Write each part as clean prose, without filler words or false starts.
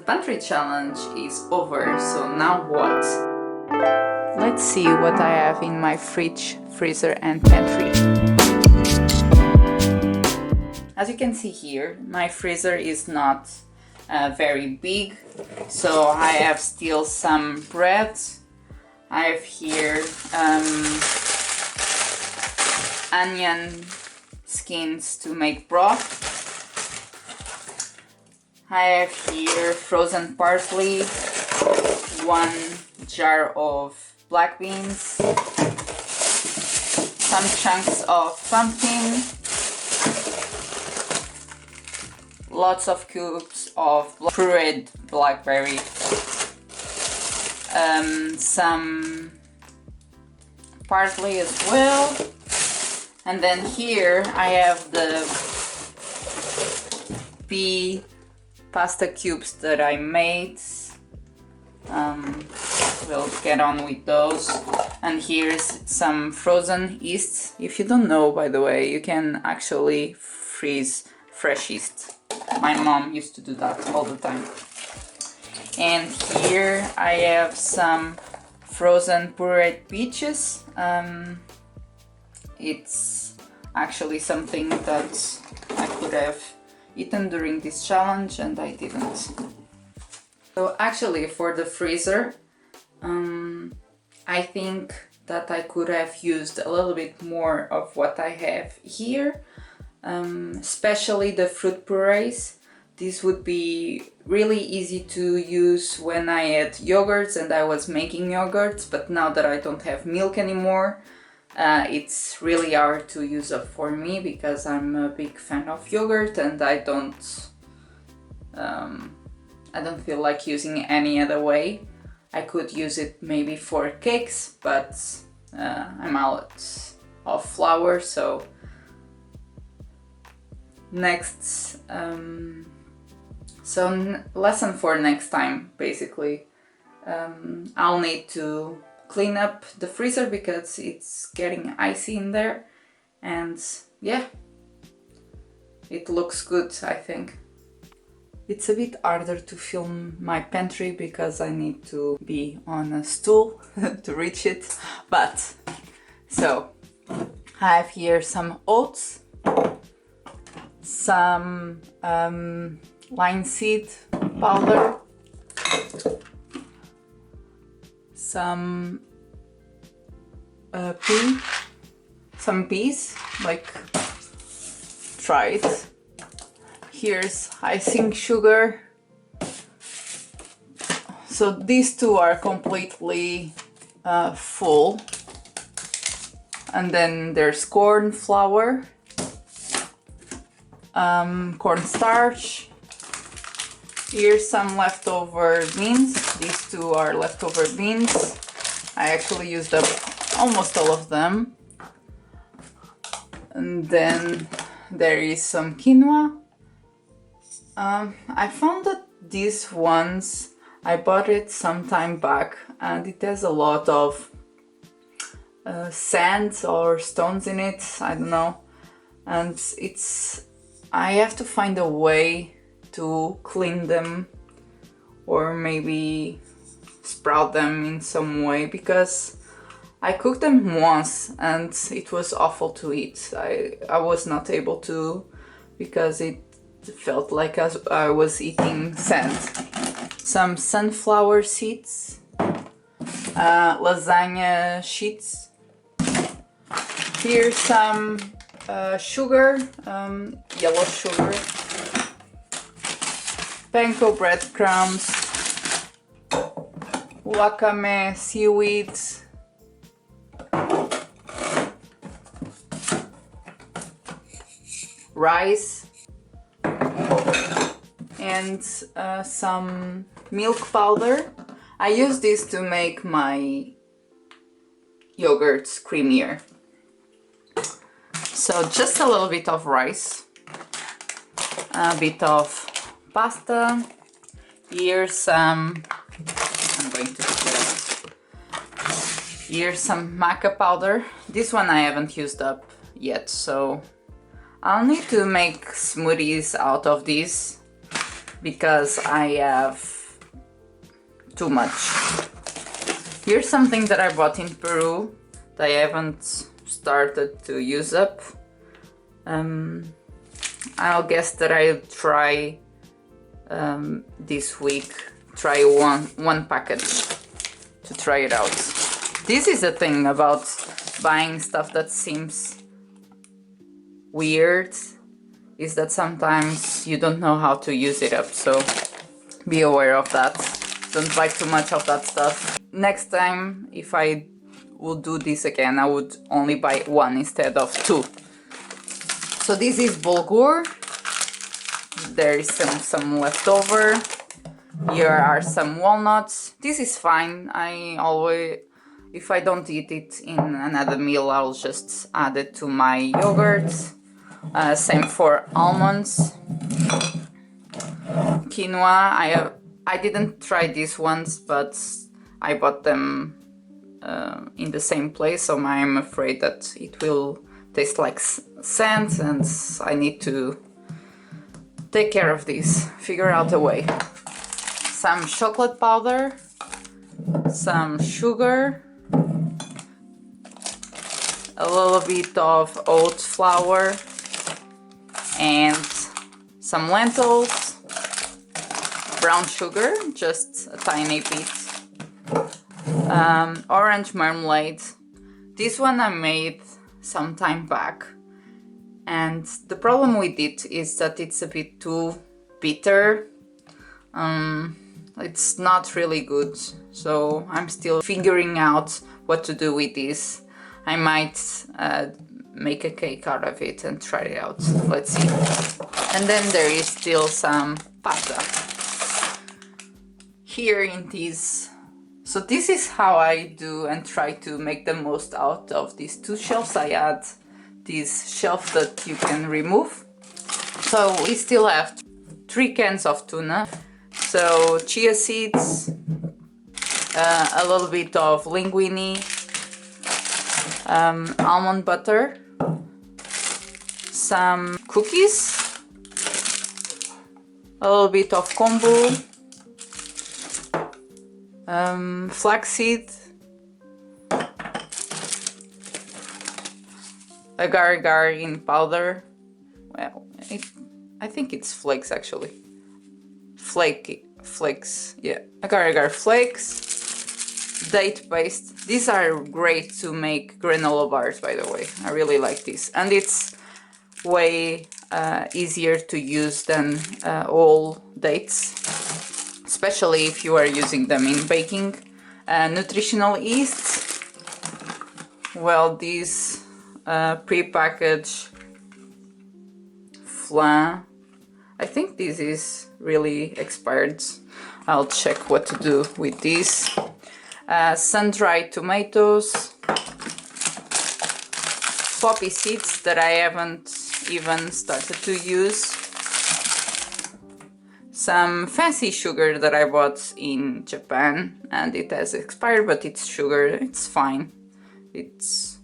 pantry challenge is over, so now what? Let's see what I have in my fridge, freezer and pantry. As you can see here, my freezer is not very big, so I have still some bread. I have here onion skins to make broth. I have here frozen parsley, 1 jar of black beans, some chunks of pumpkin, lots of cubes of pureed blackberry, some parsley as well, and then here I have the pea pasta cubes that I made. We'll get on with those. And here's some frozen yeast. If you don't know, by the way, you can actually freeze fresh yeast. My mom used to do that all the time. And here I have some frozen pureed peaches. It's actually something that I could have eaten during this challenge and I didn't. So actually for the freezer, I think that I could have used a little bit more of what I have here, especially the fruit purees. This would be really easy to use when I had yogurts and I was making yogurts, but now that I don't have milk anymore, it's really hard to use up for me because I'm a big fan of yogurt and I don't feel like using any other way. I could use it maybe for cakes, but I'm out of flour, so next lesson for next time basically. I'll need to clean up the freezer because it's getting icy in there, and yeah, it looks good, I think. It's a bit harder to film my pantry because I need to be on a stool to reach it, but so I have here some oats, some linseed powder, some peas, like dried. Here's icing sugar. So these two are completely full. And then there's corn flour, cornstarch. Here's some leftover beans. These two are leftover beans. I actually used up almost all of them. And then there is some quinoa. I found that these ones, I bought it some time back and it has a lot of sand or stones in it, I don't know. And I have to find a way to clean them or maybe sprout them in some way, because I cooked them once and it was awful to eat. I was not able to because it felt like I was eating sand. Some sunflower seeds, lasagna sheets. Here's some sugar, yellow sugar, panko breadcrumbs, wakame seaweeds, rice, and some milk powder. I use this to make my yogurts creamier. So just a little bit of rice, a bit of pasta. Here's some, I'm going to pick it up. Here's some maca powder. This one I haven't used up yet, so I'll need to make smoothies out of these because I have too much. Here's something that I bought in Peru that I haven't started to use up. I'll guess that I'll try this week, try one package to try it out. This is the thing about buying stuff that seems weird, is that sometimes you don't know how to use it up, so be aware of that. Don't buy too much of that stuff. Next time, if I would do this again, I would only buy one instead of two. So this is bulgur. There is some leftover. Here are some walnuts. This is fine. I always, if I don't eat it in another meal, I'll just add it to my yogurt. Same for almonds. Quinoa. I didn't try these ones, but I bought them in the same place, so I'm afraid that it will taste like sand, and I need to take care of this, figure out a way. Some chocolate powder, some sugar, a little bit of oat flour, and some lentils, brown sugar, just a tiny bit, orange marmalade. This one I made some time back, and the problem with it is that it's a bit too bitter. It's not really good, so I'm still figuring out what to do with this. I might make a cake out of it and try it out. Let's see. And then there is still some pasta here in this. So this is how I do and try to make the most out of these two shelves. I add this shelf that you can remove. So we still have 3 cans of tuna. So chia seeds, a little bit of linguine, almond butter, some cookies, a little bit of kombu, flaxseed, agar-agar in powder. Well, I think it's flakes actually. Flakes, yeah, agar-agar flakes, date paste. These are great to make granola bars, by the way. I really like this, and it's way easier to use than all dates, especially if you are using them in baking. Nutritional yeast. Well, these pre-packaged flan, I think this is really expired. I'll check what to do with these. Sun-dried tomatoes, poppy seeds that I haven't even started to use, some fancy sugar that I bought in Japan, and it has expired, but it's sugar, it's fine. It's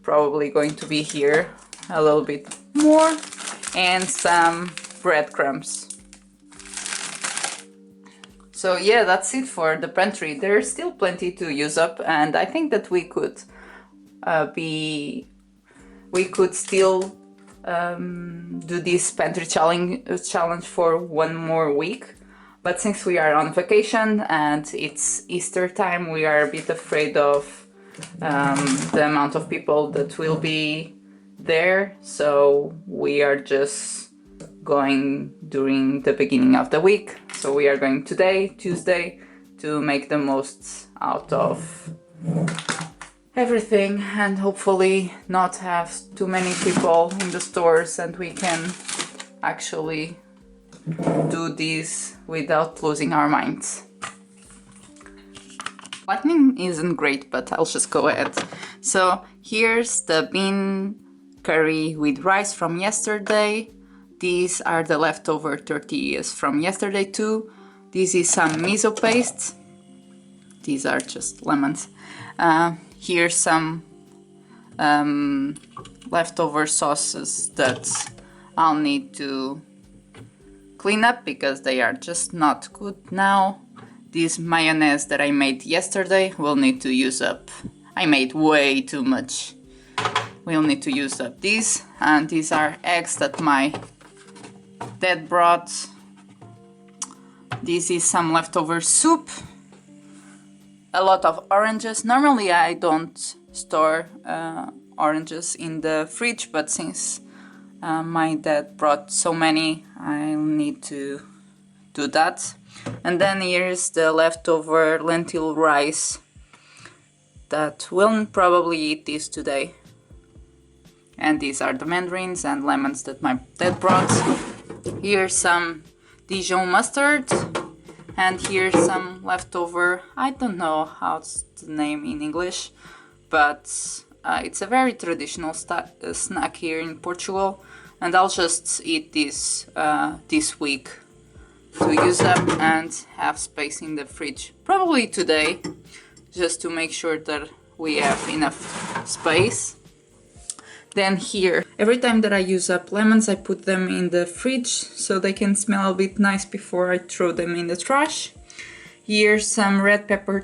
probably going to be here a little bit more, and some breadcrumbs. So yeah, that's it for the pantry. There's still plenty to use up, and I think that we could still do this pantry challenge for one more week. But since we are on vacation and it's Easter time, we are a bit afraid of the amount of people that will be there. So we are just going during the beginning of the week. So we are going today, Tuesday, to make the most out of everything and hopefully not have too many people in the stores, and we can actually do this without losing our minds. Lightning isn't great, but I'll just go ahead. So here's the bean curry with rice from yesterday. These are the leftover tortillas from yesterday too. This is some miso paste. These are just lemons. Here's some leftover sauces that I'll need to clean up because they are just not good now. this mayonnaise that I made yesterday will need to use up. I made way too much. We'll need to use up these, and these are eggs that my dad brought. This is some leftover soup. A lot of oranges. Normally I don't store oranges in the fridge, but since my dad brought so many, I'll need to do that. And then here's the leftover lentil rice that we'll probably eat this today. And these are the mandarins and lemons that my dad brought. Here's some Dijon mustard, and here's some leftover, I don't know how's the name in English, but it's a very traditional snack here in Portugal, and I'll just eat this this week to use up and have space in the fridge. Probably today, just to make sure that we have enough space. Then here, every time that I use up lemons, I put them in the fridge so they can smell a bit nice before I throw them in the trash. Here's some red pepper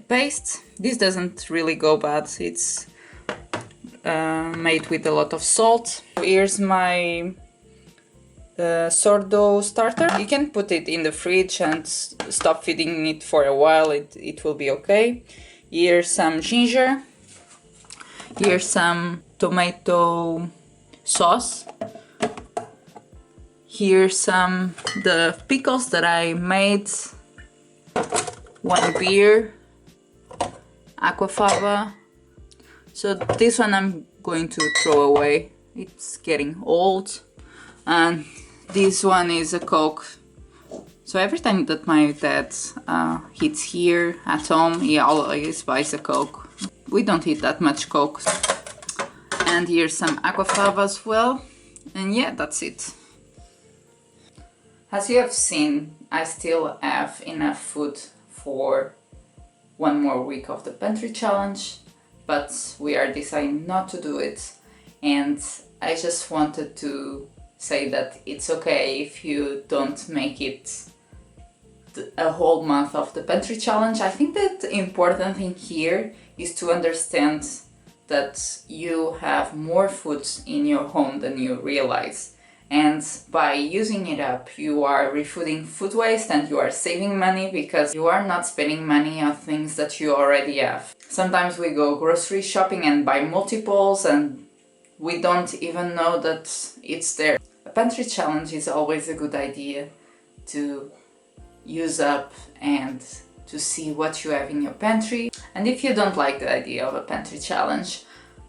paste. This doesn't really go bad. It's made with a lot of salt. Here's my sourdough starter. You can put it in the fridge and stop feeding it for a while. It will be okay. Here's some ginger. Here's some tomato sauce. Here's some the pickles that I made. 1 beer, aquafaba. So this one I'm going to throw away. It's getting old. And this one is a Coke. So every time that my dad eats here at home, he always buys a Coke. We don't eat that much Coke. And here's some aquafaba as well. And yeah, that's it. As you have seen, I still have enough food for 1 more week of the Pantry challenge, but we are deciding not to do it. And I just wanted to say that it's okay if you don't make it a whole month of the Pantry challenge. I think that the important thing here is to understand that you have more food in your home than you realize. And by using it up, you are refooding food waste and you are saving money because you are not spending money on things that you already have. Sometimes we go grocery shopping and buy multiples and we don't even know that it's there. A Pantry challenge is always a good idea to use up and to see what you have in your pantry. And if you don't like the idea of a Pantry challenge,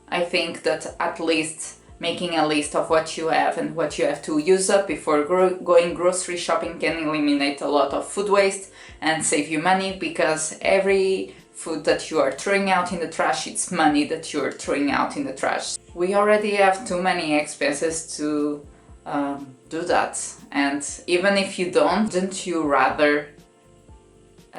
I think that at least making a list of what you have and what you have to use up before going grocery shopping can eliminate a lot of food waste and save you money, because every food that you are throwing out in the trash, it's money that you're throwing out in the trash. We already have too many expenses to do that, and even if you don't you rather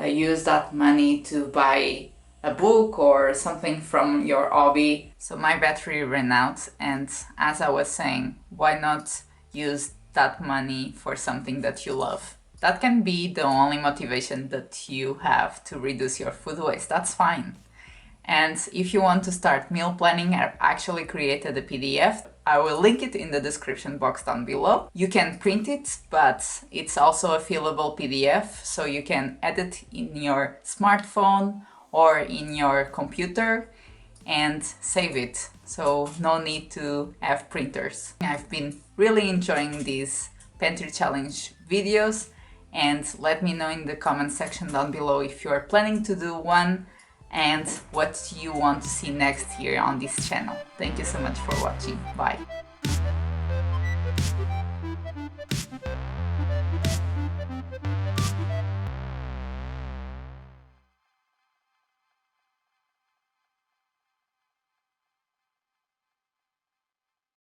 use that money to buy a book or something from your hobby? So my battery ran out, and as I was saying, why not use that money for something that you love? That can be the only motivation that you have to reduce your food waste. That's fine. And if you want to start meal planning, I actually created a PDF. I will link it in the description box down below. You can print it, but it's also a fillable PDF, so you can edit in your smartphone or in your computer and save it. So no need to have printers. I've been really enjoying these Pantry challenge videos, and let me know in the comment section down below if you are planning to do one and what you want to see next here on this channel. Thank you so much for watching. Bye.